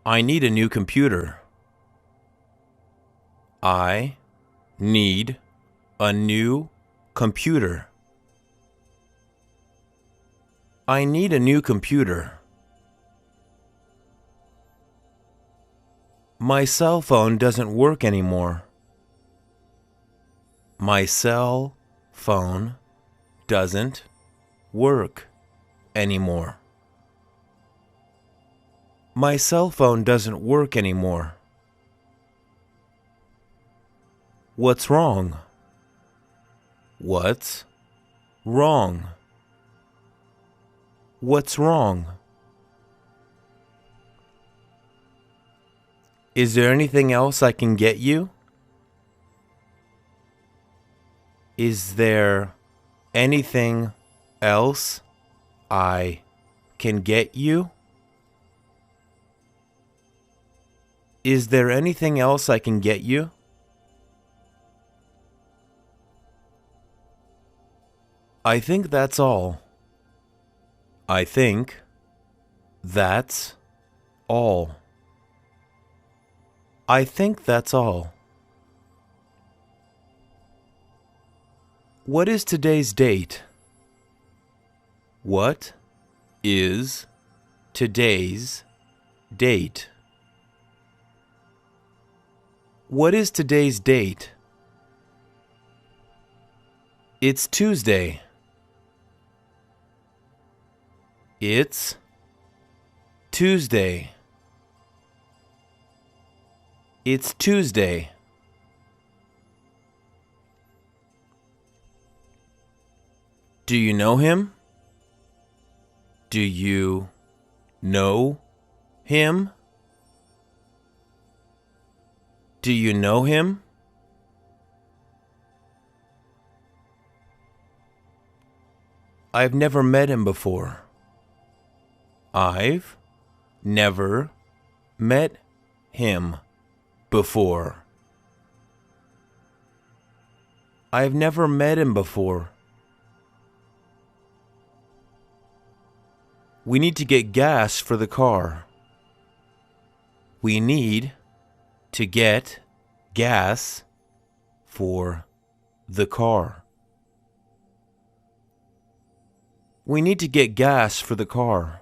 I need a new computer. I need a new computer. I need a new computer. My cell phone doesn't work anymore. My cell phone doesn't work anymore. My cell phone doesn't work anymore. What's wrong? What's wrong? What's wrong? Is there anything else I can get you? Is there anything else I can get you? Is there anything else I can get you? I think that's all. I think that's all. I think that's all. What is today's date? What is today's date? What is today's date? It's Tuesday. It's Tuesday. It's Tuesday. Do you know him? Do you know him? Do you know him? I've never met him before. I've never met him before. I've never met him before. We need to get gas for the car. We need to get gas for the car. We need to get gas for the car.